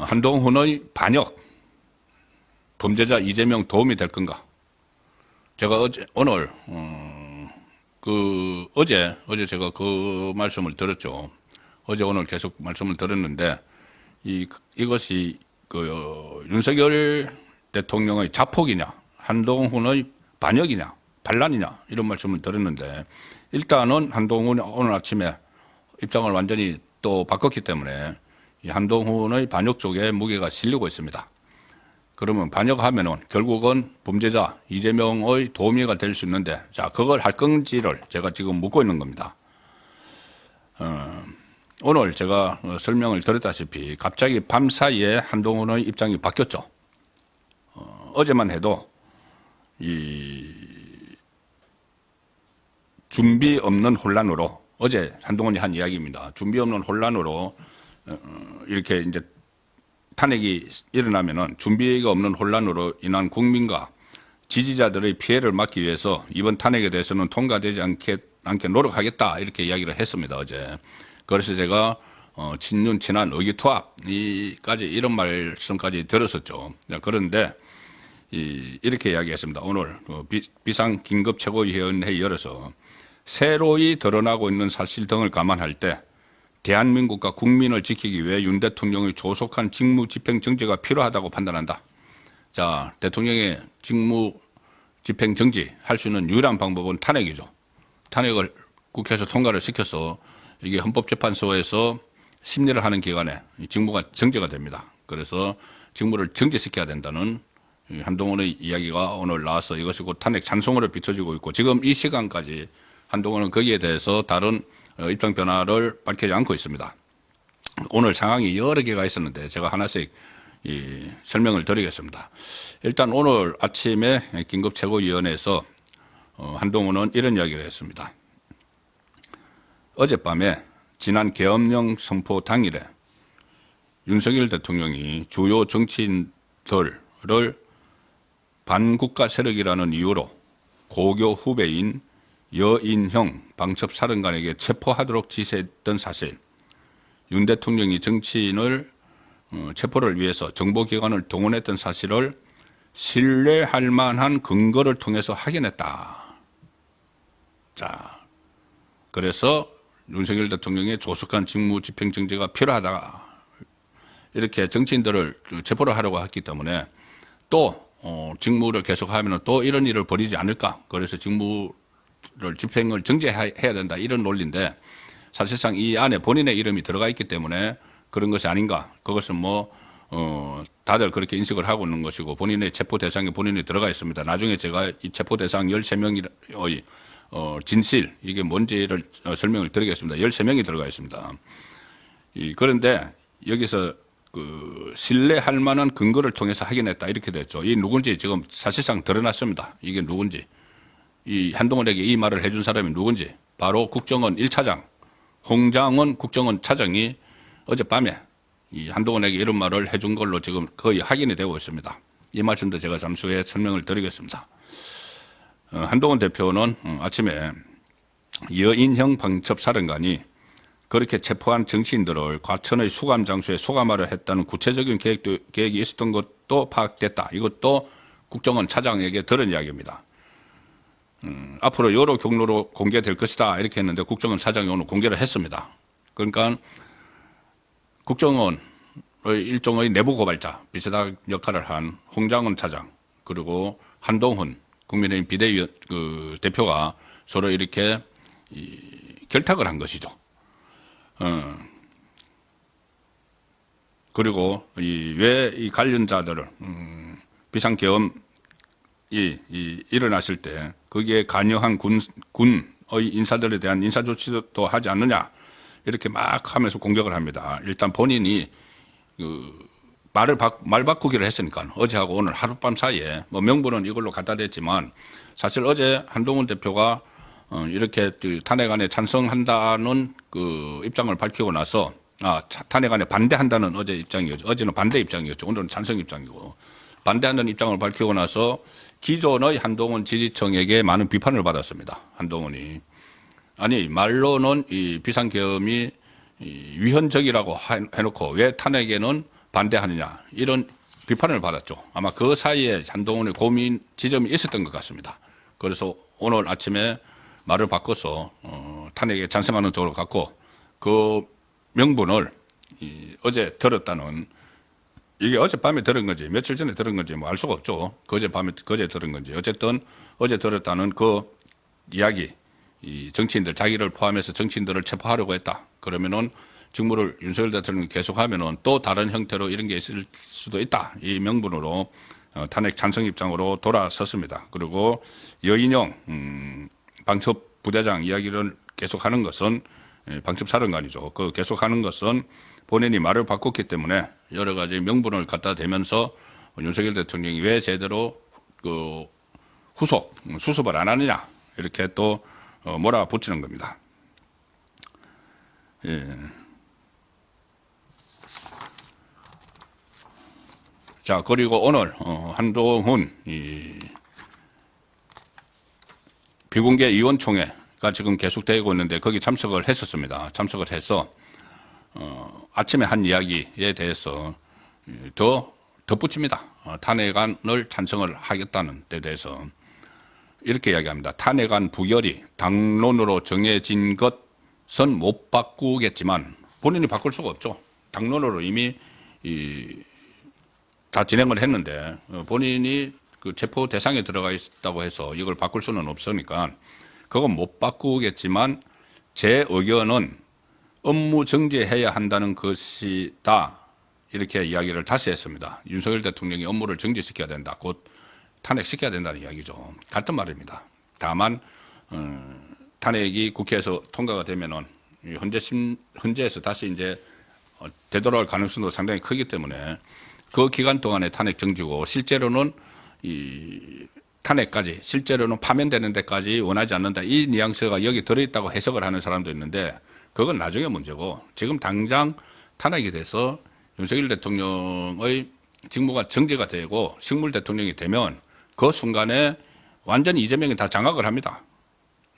한동훈의 반역, 범죄자 이재명 도움이 될 건가? 제가 어제 제가 그 말씀을 들었죠. 어제 오늘 계속 말씀을 들었는데, 이것이 윤석열 대통령의 자폭이냐, 한동훈의 반역이냐, 반란이냐, 이런 말씀을 들었는데, 일단은 한동훈이 오늘 아침에 입장을 완전히 또 바꿨기 때문에 이 한동훈의 반역 쪽에 무게가 실리고 있습니다. 그러면 반역하면은 결국은 범죄자 이재명의 도우미가 될 수 있는데, 자, 그걸 할 건지를 제가 지금 묻고 있는 겁니다. 오늘 제가 설명을 드렸다시피 갑자기 밤 사이에 한동훈의 입장이 바뀌었죠. 어제만 해도 준비 없는 혼란으로, 어제 한동훈이 한 이야기입니다. 준비 없는 혼란으로 이렇게 이제 탄핵이 일어나면은 준비가 없는 혼란으로 인한 국민과 지지자들의 피해를 막기 위해서 이번 탄핵에 대해서는 통과되지 않게 노력하겠다, 이렇게 이야기를 했습니다, 어제. 그래서 제가 친윤 친한 의기투합까지 이런 말씀까지 들었었죠. 그런데 이렇게 이야기했습니다. 오늘 비상 긴급 최고위원회 열어서 새로이 드러나고 있는 사실 등을 감안할 때 대한민국과 국민을 지키기 위해 윤 대통령의 조속한 직무 집행 정지가 필요하다고 판단한다. 자, 대통령의 직무 집행 정지할 수 있는 유일한 방법은 탄핵이죠. 탄핵을 국회에서 통과를 시켜서 이게 헌법재판소에서 심리를 하는 기간에 직무가 정지가 됩니다. 그래서 직무를 정지시켜야 된다는 한동훈의 이야기가 오늘 나와서 이것이 곧 탄핵 찬송으로 비춰지고 있고, 지금 이 시간까지 한동훈은 거기에 대해서 다른 입장 변화를 밝히지 않고 있습니다. 오늘 상황이 여러 개가 있었는데 제가 하나씩 설명을 드리겠습니다. 일단 오늘 아침에 긴급 최고위원회에서 한동훈은 이런 이야기를 했습니다. 어젯밤에 지난 계엄령 선포 당일에 윤석열 대통령이 주요 정치인들을 반국가 세력이라는 이유로 고교 후배인 여인형 방첩사령관에게 체포하도록 지시했던 사실, 윤 대통령이 정치인을 체포를 위해서 정보기관을 동원했던 사실을 신뢰할 만한 근거를 통해서 확인했다. 자, 그래서 윤석열 대통령의 조속한 직무 집행 정지가 필요하다. 이렇게 정치인들을 체포를 하려고 했기 때문에 또 직무를 계속하면 또 이런 일을 벌이지 않을까. 그래서 직무를 집행을 정지해야 된다, 이런 논리인데, 사실상 이 안에 본인의 이름이 들어가 있기 때문에 그런 것이 아닌가. 그것은 다들 그렇게 인식을 하고 있는 것이고, 본인의 체포 대상에 본인이 들어가 있습니다. 나중에 제가 이 체포 대상 13명의 진실, 이게 뭔지를 설명을 드리겠습니다. 13명이 들어가 있습니다. 그런데 여기서 신뢰할 만한 근거를 통해서 확인했다, 이렇게 됐죠. 이 누군지 지금 사실상 드러났습니다. 이게 누군지. 이 한동훈에게 이 말을 해준 사람이 누군지. 바로 국정원 1차장, 홍장원 국정원 차장이 어젯밤에 이 한동훈에게 이런 말을 해준 걸로 지금 거의 확인이 되고 있습니다. 이 말씀도 제가 잠시 후에 설명을 드리겠습니다. 한동훈 대표는 아침에 여인형 방첩사령관이 그렇게 체포한 정치인들을 과천의 수감 장소에 수감하려 했다는 구체적인 계획이 있었던 것도 파악됐다. 이것도 국정원 차장에게 들은 이야기입니다. 앞으로 여러 경로로 공개될 것이다, 이렇게 했는데 국정원 차장이 오늘 공개를 했습니다. 그러니까 국정원의 일종의 내부 고발자, 비슷한 역할을 한 홍장원 차장, 그리고 한동훈 국민의힘 비대위 대표가 서로 이렇게 결탁을 한 것이죠. 그리고 왜 이 관련자들을 비상계엄이 일어났을 때 거기에 관여한 군의 인사들에 대한 인사조치도 하지 않느냐, 이렇게 막 하면서 공격을 합니다. 일단 본인이 말 바꾸기를 했으니까 어제하고 오늘 하룻밤 사이에 명분은 이걸로 갖다 댔지만, 사실 어제 한동훈 대표가 이렇게 탄핵안에 찬성한다는 입장을 밝히고 나서, 탄핵안에 반대한다는 어제 입장이었죠. 어제는 반대 입장이었죠. 오늘은 찬성 입장이고, 반대하는 입장을 밝히고 나서 기존의 한동훈 지지층에게 많은 비판을 받았습니다. 한동훈이. 아니, 말로는 이 비상계엄이 위헌적이라고 해놓고 왜 탄핵에는 반대하느냐 이런 비판을 받았죠. 아마 그 사이에 한동훈의 고민 지점이 있었던 것 같습니다. 그래서 오늘 아침에 말을 바꿔서 탄핵에 찬성하는 쪽으로 갔고 그 명분을 어제 들었다는 이게 어젯밤에 들은 건지 며칠 전에 들은 건지 뭐 알 수가 없죠. 그제 들은 건지 어쨌든 어제 들었다는 그 이야기 이 정치인들 자기를 포함해서 정치인들을 체포하려고 했다. 그러면은 직무를 윤석열 대통령이 계속하면은 또 다른 형태로 이런 게 있을 수도 있다. 이 명분으로 탄핵 찬성 입장으로 돌아섰습니다. 그리고 여인영 방첩 부대장 이야기를 계속하는 것은 방첩 사령관이죠. 그 계속하는 것은 본인이 말을 바꿨기 때문에 여러 가지 명분을 갖다 대면서 윤석열 대통령이 왜 제대로 그 수습을 안 하느냐 이렇게 또 몰아붙이는 겁니다. 예. 자, 그리고 오늘 한동훈 비공개 의원총회가 지금 계속되고 있는데 거기 참석을 했었습니다. 참석을 해서 아침에 한 이야기에 대해서 더 덧붙입니다. 탄핵안을 찬성을 하겠다는 데 대해서 이렇게 이야기합니다. 탄핵안 부결이 당론으로 정해진 것은 못 바꾸겠지만 본인이 바꿀 수가 없죠. 당론으로 이미 다 진행을 했는데 본인이 그 체포 대상에 들어가 있다고 해서 이걸 바꿀 수는 없으니까 그건 못 바꾸겠지만 제 의견은 업무 정지해야 한다는 것이다. 이렇게 이야기를 다시 했습니다. 윤석열 대통령이 업무를 정지시켜야 된다. 곧 탄핵시켜야 된다는 이야기죠. 같은 말입니다. 다만 탄핵이 국회에서 통과가 되면은 헌재에서 다시 이제 되돌아올 가능성도 상당히 크기 때문에 그 기간 동안에 탄핵 정지고 실제로는 이 탄핵까지 실제로는 파면되는 데까지 원하지 않는다. 이 뉘앙스가 여기 들어있다고 해석을 하는 사람도 있는데 그건 나중에 문제고 지금 당장 탄핵이 돼서 윤석열 대통령의 직무가 정지가 되고 식물 대통령이 되면 그 순간에 완전히 이재명이 다 장악을 합니다.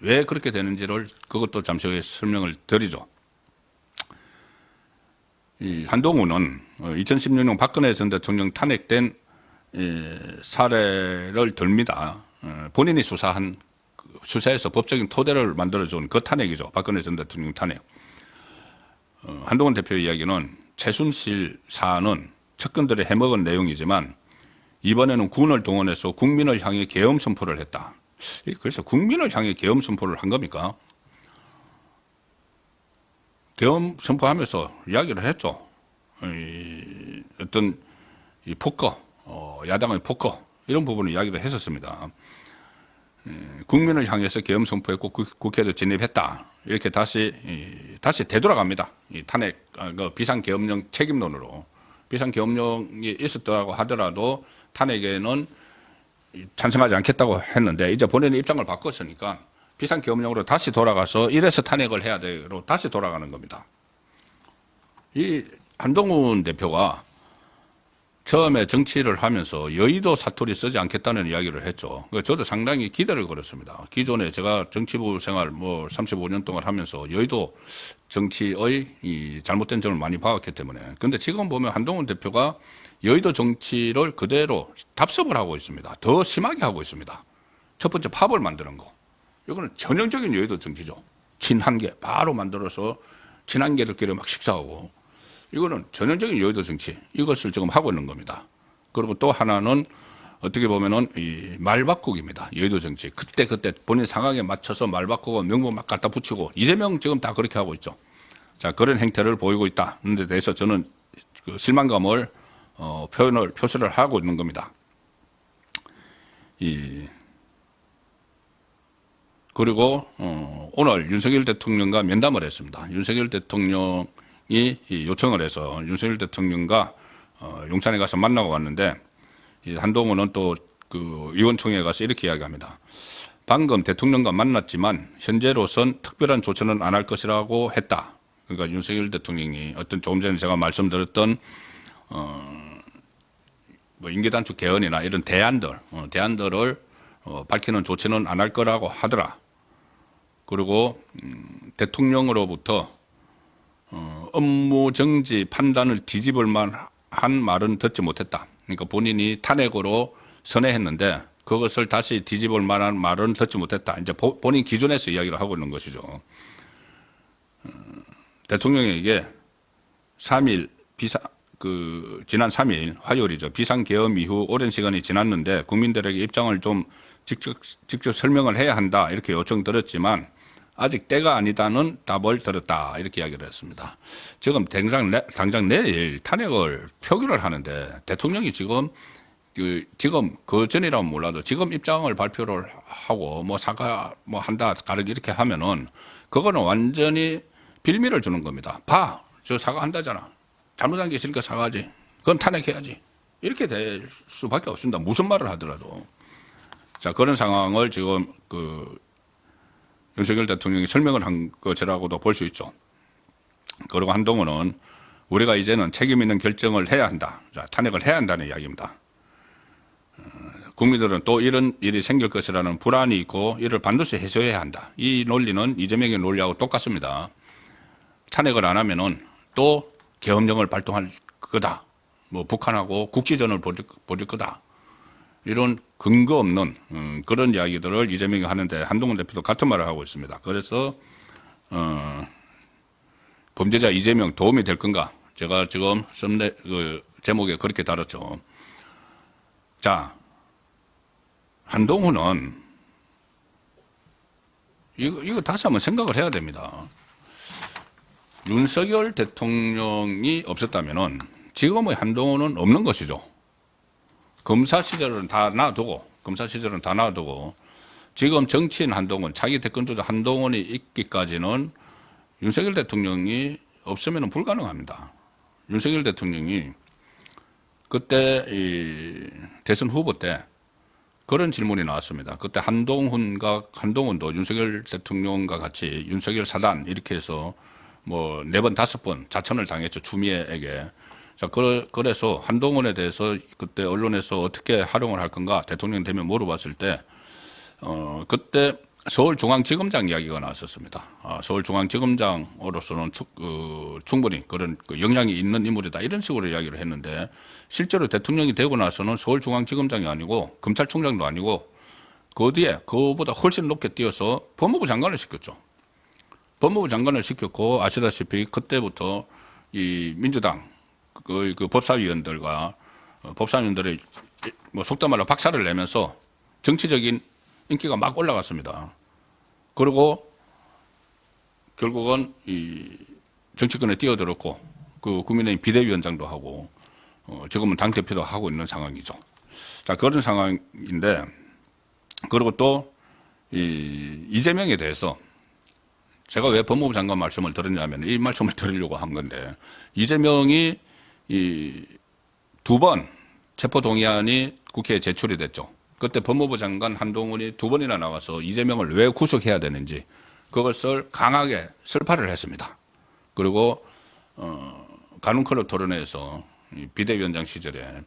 왜 그렇게 되는지를 그것도 잠시 후에 설명을 드리죠. 이 한동훈은 2016년 박근혜 전 대통령 탄핵된 사례를 들입니다. 본인이 수사해서 법적인 토대를 만들어준 그 탄핵이죠. 박근혜 전 대통령 탄핵. 한동훈 대표 이야기는 최순실 사안은 측근들이 해먹은 내용이지만 이번에는 군을 동원해서 국민을 향해 계엄 선포를 했다. 그래서 국민을 향해 계엄 선포를 한 겁니까? 계엄 선포하면서 이야기를 했죠. 어떤 폭거, 야당의 폭거 이런 부분을 이야기를 했었습니다. 국민을 향해서 계엄 선포했고 국회도 진입했다. 이렇게 다시 되돌아갑니다. 이 탄핵, 그 비상계엄령 책임론으로. 비상계엄령이 있었다고 하더라도 탄핵에는 찬성하지 않겠다고 했는데 이제 본인의 입장을 바꿨으니까 비상계엄령으로 다시 돌아가서 이래서 탄핵을 해야 되로 다시 돌아가는 겁니다. 이 한동훈 대표가 처음에 정치를 하면서 여의도 사투리 쓰지 않겠다는 이야기를 했죠. 저도 상당히 기대를 걸었습니다. 기존에 제가 정치부 생활 35년 동안 하면서 여의도 정치의 이 잘못된 점을 많이 봐왔기 때문에. 근데 지금 보면 한동훈 대표가 여의도 정치를 그대로 답습을 하고 있습니다. 더 심하게 하고 있습니다. 첫 번째 팝을 만드는 거. 이거는 전형적인 여의도 정치죠. 친한계 바로 만들어서 친한계들끼리 막 식사하고. 이거는 전형적인 여의도 정치. 이것을 지금 하고 있는 겁니다. 그리고 또 하나는 어떻게 보면은 이 말바꾸기입니다. 여의도 정치. 그때 본인 상황에 맞춰서 말바꾸고 명분 막 갖다 붙이고 이재명 지금 다 그렇게 하고 있죠. 자, 그런 행태를 보이고 있다. 그런데 대해서 저는 그 실망감을 표시를 하고 있는 겁니다. 그리고 오늘 윤석열 대통령과 면담을 했습니다. 윤석열 대통령이 요청을 해서 윤석열 대통령과 용산에 가서 만나고 왔는데 한동훈은 또 그 의원총회에 가서 이렇게 이야기합니다. 방금 대통령과 만났지만 현재로선 특별한 조처는 안 할 것이라고 했다. 그러니까 윤석열 대통령이 어떤 조금 전에 제가 말씀드렸던 임기단축 개헌이나 이런 대안들을 밝히는 조치는 안 할 거라고 하더라. 그리고 대통령으로부터 업무 정지 판단을 뒤집을 만한 한 말은 듣지 못했다. 그러니까 본인이 탄핵으로 선회했는데 그것을 다시 뒤집을 만한 말은 듣지 못했다. 이제 본인 기준에서 이야기를 하고 있는 것이죠. 대통령에게 3일 지난 3일 화요일이죠. 비상계엄 이후 오랜 시간이 지났는데 국민들에게 입장을 좀 직접 설명을 해야 한다. 이렇게 요청드렸지만 아직 때가 아니다는 답을 들었다. 이렇게 이야기를 했습니다. 지금 당장 내일 탄핵을 표결을 하는데 대통령이 지금 그 전이라면 몰라도 지금 입장을 발표를 하고 뭐 사과 뭐 한다 가르기 이렇게 하면은 그거는 완전히 빌미를 주는 겁니다. 봐, 저 사과한다잖아. 잘못한 게 있으니까 사과하지. 그건 탄핵해야지. 이렇게 될 수밖에 없습니다. 무슨 말을 하더라도. 자, 그런 상황을 지금 윤석열 대통령이 설명을 한 것이라고도 볼 수 있죠. 그리고 한동훈은 우리가 이제는 책임 있는 결정을 해야 한다. 자, 탄핵을 해야 한다는 이야기입니다. 국민들은 또 이런 일이 생길 것이라는 불안이 있고 이를 반드시 해소해야 한다. 이 논리는 이재명의 논리하고 똑같습니다. 탄핵을 안 하면은 또 계엄령을 발동할 거다. 뭐 북한하고 국지전을 벌일 거다. 이런 근거 없는 그런 이야기들을 이재명이 하는데 한동훈 대표도 같은 말을 하고 있습니다. 그래서 범죄자 이재명 도움이 될 건가? 제가 지금 제목에 그렇게 달았죠. 자, 한동훈은 이거 다시 한번 생각을 해야 됩니다. 윤석열 대통령이 없었다면은 지금의 한동훈은 없는 것이죠. 검사 시절은 다 놔두고 지금 정치인 한동훈, 차기 대권주자 한동훈이 있기까지는 윤석열 대통령이 없으면 불가능합니다. 윤석열 대통령이 그때 이 대선 후보 때 그런 질문이 나왔습니다. 그때 한동훈도 윤석열 대통령과 같이 윤석열 사단 이렇게 해서 뭐 4번, 5번 자천을 당했죠. 추미애에게. 자, 그래서 한동훈에 대해서 그때 언론에서 어떻게 활용을 할 건가 대통령 되면 물어봤을 때, 그때 서울중앙지검장 이야기가 나왔었습니다. 서울중앙지검장으로서는 충분히 그런 역량이 있는 인물이다. 이런 식으로 이야기를 했는데 실제로 대통령이 되고 나서는 서울중앙지검장이 아니고 검찰총장도 아니고 그 뒤에 그보다 훨씬 높게 뛰어서 법무부 장관을 시켰죠. 법무부 장관을 시켰고 아시다시피 그때부터 이 민주당 그 법사위원들이 뭐 속된 말로 박살을 내면서 정치적인 인기가 막 올라갔습니다. 그리고 결국은 이 정치권에 뛰어들었고 그 국민의힘 비대위원장도 하고 지금은 당대표도 하고 있는 상황이죠. 자, 그런 상황인데 그리고 또 이재명에 대해서 제가 왜 법무부 장관 말씀을 드렸냐면 이 말씀을 드리려고 한 건데 이재명이 이 2번 체포동의안이 국회에 제출이 됐죠. 그때 법무부 장관 한동훈이 2번이나 나와서 이재명을 왜 구속해야 되는지 그것을 강하게 설파를 했습니다. 그리고 가눈클럽 토론회에서 비대위원장 시절에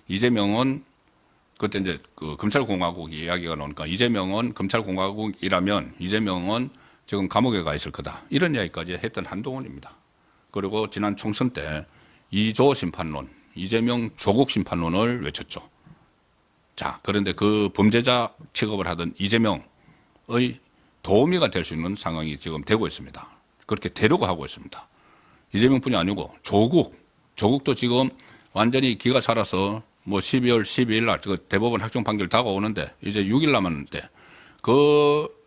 이재명은 그때 이제 그 검찰공화국 이야기가 나오니까 이재명은 검찰공화국이라면 이재명은 지금 감옥에 가 있을 거다. 이런 이야기까지 했던 한동훈입니다. 그리고 지난 총선 때 2조 심판론, 이재명 조국 심판론을 외쳤죠. 자, 그런데 그 범죄자 취급을 하던 이재명의 도우미가 될 수 있는 상황이 지금 되고 있습니다. 그렇게 되려고 하고 있습니다. 이재명뿐이 아니고 조국도 지금 완전히 기가 살아서 뭐 12월 12일 날 대법원 확정 판결 다가오는데 이제 6일 남았는데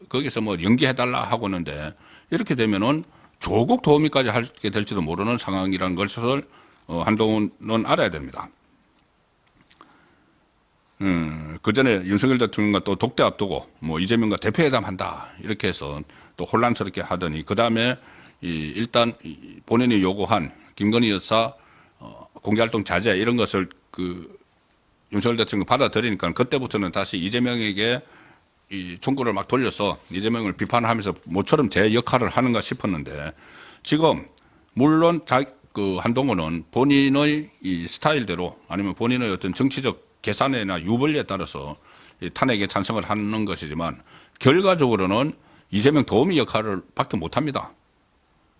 거기서 뭐 연기해달라 하고 있는데 이렇게 되면은 조국 도우미까지 하게 될지도 모르는 상황이라는 것을 한동훈은 알아야 됩니다. 그 전에 윤석열 대통령과 또 독대 앞두고 뭐 이재명과 대표회담 한다 이렇게 해서 또 혼란스럽게 하더니 그 다음에 일단 본인이 요구한 김건희 여사 공개활동 자제 이런 것을 그 윤석열 대통령 받아들이니까 그때부터는 다시 이재명에게 이 총구를 막 돌려서 이재명을 비판하면서 모처럼 제 역할을 하는가 싶었는데 지금 물론 그 한동훈은 본인의 이 스타일대로 아니면 본인의 어떤 정치적 계산이나 유불리에 따라서 이 탄핵에 찬성을 하는 것이지만 결과적으로는 이재명 도우미 역할을 밖에 못합니다.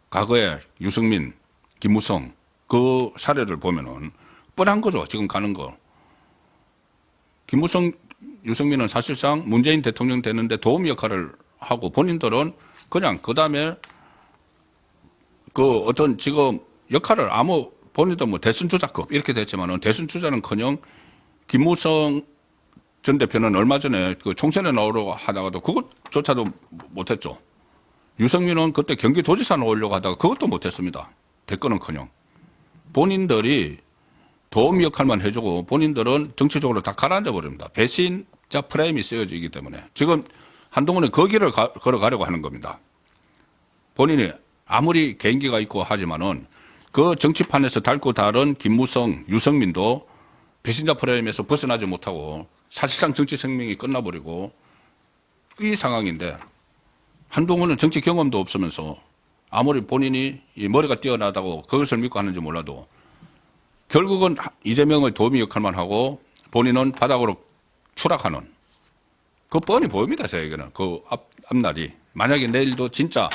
과거에 유승민, 김무성 그 사례를 보면은 뻔한 거죠. 지금 가는 거. 김무성, 유승민은 사실상 문재인 대통령 되는데 도움 역할을 하고 본인들은 그냥 그 다음에 그 어떤 지금 역할을 본인도 뭐 대선 주자급 이렇게 됐지만은 대선 주자는커녕 김무성 전 대표는 얼마 전에 그 총선에 나오려고 하다가도 그것조차도 못했죠. 유승민은 그때 경기도지사 나오려고 하다가 그것도 못했습니다. 대권은커녕 본인들이 도움 역할만 해주고 본인들은 정치적으로 다 가라앉아 버립니다. 배신자 프레임이 쓰여지기 때문에 지금 한동훈은 그 길을 걸어가려고 하는 겁니다. 본인이 아무리 개인기가 있고 하지만은 그 정치판에서 닳고 다른 김무성, 유승민도 배신자 프레임에서 벗어나지 못하고 사실상 정치 생명이 끝나버리고 이 상황인데 한동훈은 정치 경험도 없으면서 아무리 본인이 이 머리가 뛰어나다고 그것을 믿고 하는지 몰라도 결국은 이재명의 도움이 역할만 하고 본인은 바닥으로 추락하는 그 뻔히 보입니다. 저에게는 그 앞날이 만약에 내일도 진짜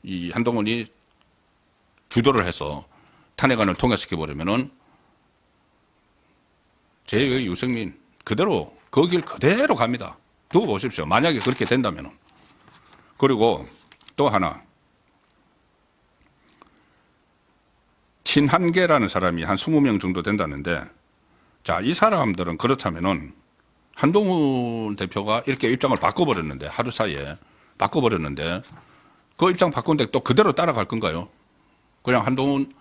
이 한동훈이 주도를 해서 탄핵안을 통과시켜 버리면은 제2의 유승민 그대로 그 길 그대로 갑니다. 두고 보십시오. 만약에 그렇게 된다면은. 그리고 또 하나 친한계라는 사람이 한 20명 정도 된다는데 자, 이 사람들은 그렇다면은 한동훈 대표가 이렇게 입장을 바꿔버렸는데 하루 사이에 바꿔버렸는데 그 입장 바꾼데 또 그대로 따라갈 건가요? 그냥 한동훈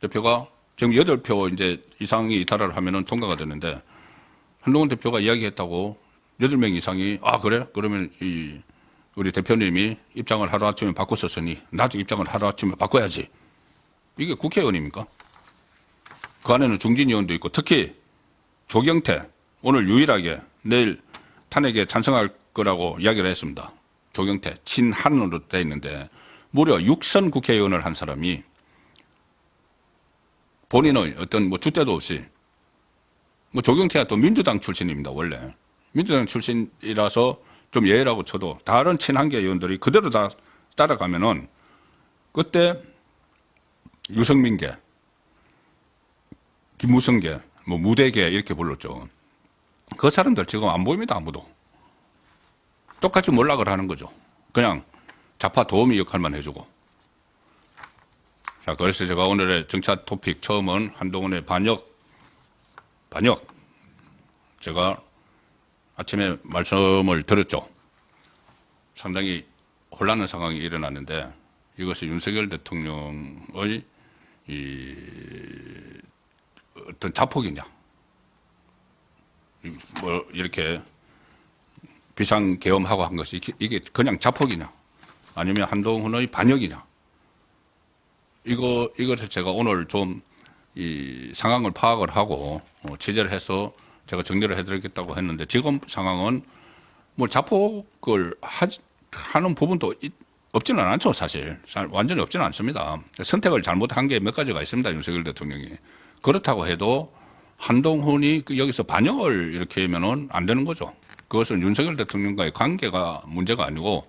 대표가 지금 8표 이제 이상이 이탈을 하면은 통과가 되는데 한동훈 대표가 이야기했다고 8명 이상이 그래? 그러면 우리 대표님이 입장을 하루아침에 바꿨었으니 나도 입장을 하루아침에 바꿔야지. 이게 국회의원입니까? 그 안에는 중진 의원도 있고 특히 조경태 오늘 유일하게 내일 탄핵에 찬성할 거라고 이야기를 했습니다. 조경태 친한으로 돼 있는데 무려 6선 국회의원을 한 사람이 본인의 어떤 뭐 줏대도 없이 뭐 조경태가 또 민주당 출신입니다. 원래 민주당 출신이라서 좀 예외라고 쳐도 다른 친한계 의원들이 그대로 다 따라가면은 그때 유승민계, 김무성계, 뭐 무대계 이렇게 불렀죠. 그 사람들 지금 안 보입니다. 아무도. 똑같이 몰락을 하는 거죠. 그냥 좌파 도우미 역할만 해주고. 자, 그래서 제가 오늘의 정치 토픽 처음은 한동훈의 반역. 제가 아침에 말씀을 드렸죠. 상당히 혼란한 상황이 일어났는데 이것이 윤석열 대통령의 어떤 자폭이냐. 뭐 이렇게 비상계엄하고 한 것이 이게 그냥 자폭이냐. 아니면 한동훈의 반역이냐. 이것을 제가 오늘 좀 이 상황을 파악을 하고 취재를 해서 제가 정리를 해드리겠다고 했는데 지금 상황은 뭐 자폭을 하는 부분도 없지는 않죠. 사실 완전히 없지는 않습니다. 선택을 잘못한 게 몇 가지가 있습니다. 윤석열 대통령이. 그렇다고 해도 한동훈이 여기서 반역을 이렇게 하면은 안 되는 거죠. 그것은 윤석열 대통령과의 관계가 문제가 아니고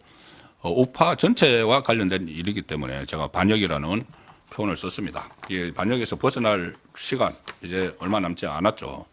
우파 전체와 관련된 일이기 때문에 제가 반역이라는 표현을 썼습니다. 이 반역에서 벗어날 시간 이제 얼마 남지 않았죠.